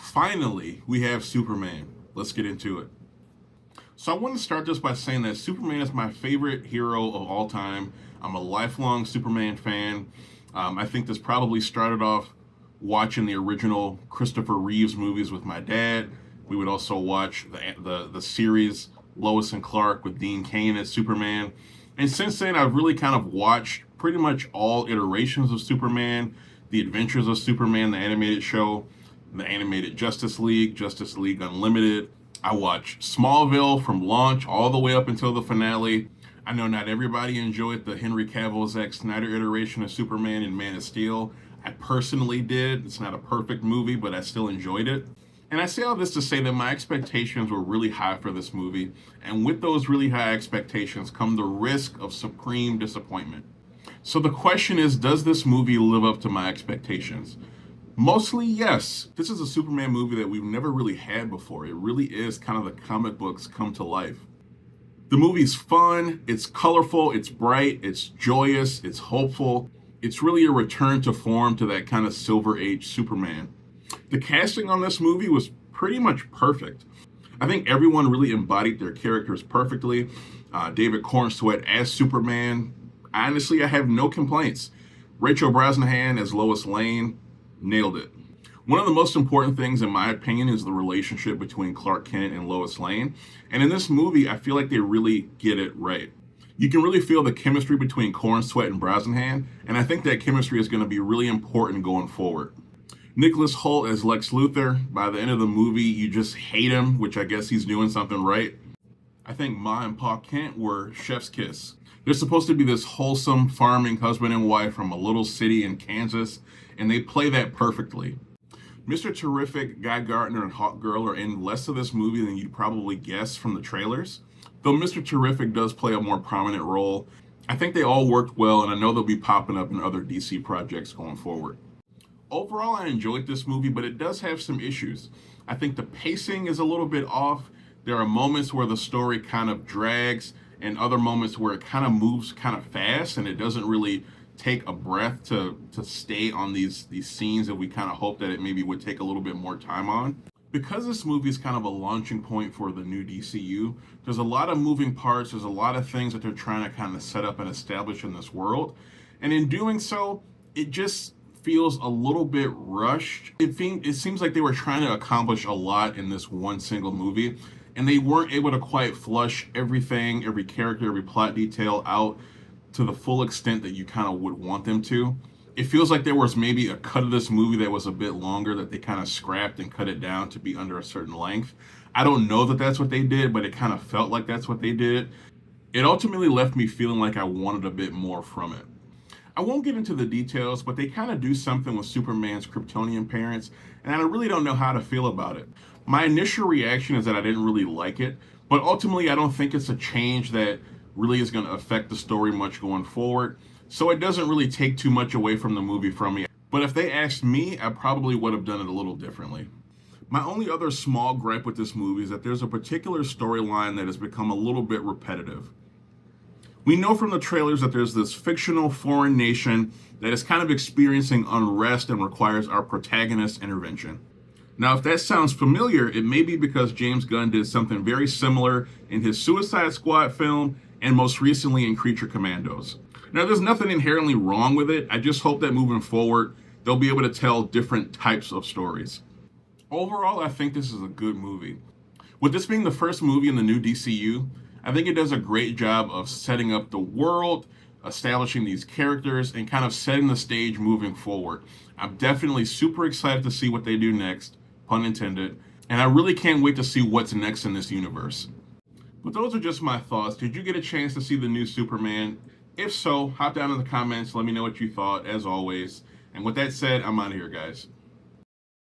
Finally, we have Superman. Let's get into it. So I want to start just by saying that Superman is my favorite hero of all time. I'm a lifelong Superman fan. I think this probably started off watching the original Christopher Reeves movies with my dad. We would also watch the series Lois and Clark with Dean Cain as Superman. And since then, I've really kind of watched pretty much all iterations of Superman, the Adventures of Superman, the animated show, the animated Justice League Unlimited. I watched Smallville from launch all the way up until the finale. I know not everybody enjoyed the Henry Cavill Zack Snyder iteration of Superman in Man of Steel. I personally did. It's not a perfect movie, but I still enjoyed it. And I say all this to say that my expectations were really high for this movie. And with those really high expectations come the risk of supreme disappointment. So the question is, does this movie live up to my expectations? Mostly, yes. This is a Superman movie that we've never really had before. It really is kind of the comic books come to life. The movie's fun, it's colorful, it's bright, it's joyous, it's hopeful. It's really a return to form to that kind of Silver Age Superman. The casting on this movie was pretty much perfect. I think everyone really embodied their characters perfectly. David Cornsweet as Superman, honestly, I have no complaints. Rachel Brosnahan as Lois Lane, nailed it. One of the most important things, in my opinion, is the relationship between Clark Kent and Lois Lane. And in this movie, I feel like they really get it right. You can really feel the chemistry between Cornsweet and Brosnahan, and I think that chemistry is going to be really important going forward. Nicholas Hoult as Lex Luthor, by the end of the movie, you just hate him, which I guess he's doing something right. I think Ma and Pa Kent were chef's kiss. They're supposed to be this wholesome farming husband and wife from a little city in Kansas, and they play that perfectly. Mr. Terrific, Guy Gardner, and Hawkgirl are in less of this movie than you'd probably guess from the trailers, though Mr. Terrific does play a more prominent role. I think they all worked well, and I know they'll be popping up in other DC projects going forward. Overall, I enjoyed this movie, but it does have some issues. I think the pacing is a little bit off. There are moments where the story kind of drags, and other moments where it kind of moves kind of fast, and it doesn't really take a breath to stay on these scenes that we kind of hope that it maybe would take a little bit more time on. Because this movie is kind of a launching point for the new DCU, there's a lot of moving parts, there's a lot of things that they're trying to kind of set up and establish in this world. And in doing so, it just feels a little bit rushed. It seems like they were trying to accomplish a lot in this one single movie, and they weren't able to quite flush everything, every character, every plot detail out to the full extent that you kind of would want them to. It feels like there was maybe a cut of this movie that was a bit longer that they kind of scrapped and cut it down to be under a certain length. I don't know that that's what they did, but it kind of felt like that's what they did. It ultimately left me feeling like I wanted a bit more from it. I won't get into the details, but they kind of do something with Superman's Kryptonian parents, and I really don't know how to feel about it. My initial reaction is that I didn't really like it, but ultimately I don't think it's a change that really is going to affect the story much going forward. So it doesn't really take too much away from the movie from me. But if they asked me, I probably would have done it a little differently. My only other small gripe with this movie is that there's a particular storyline that has become a little bit repetitive. We know from the trailers that there's this fictional foreign nation that is kind of experiencing unrest and requires our protagonist's intervention. Now, if that sounds familiar, it may be because James Gunn did something very similar in his Suicide Squad film and most recently in Creature Commandos. Now, there's nothing inherently wrong with it. I just hope that moving forward, they'll be able to tell different types of stories. Overall, I think this is a good movie. With this being the first movie in the new DCU, I think it does a great job of setting up the world, establishing these characters, and kind of setting the stage moving forward. I'm definitely super excited to see what they do next, pun intended, and I really can't wait to see what's next in this universe. But those are just my thoughts. Did you get a chance to see the new Superman? If so, hop down in the comments, let me know what you thought, as always. And with that said, I'm out of here, guys.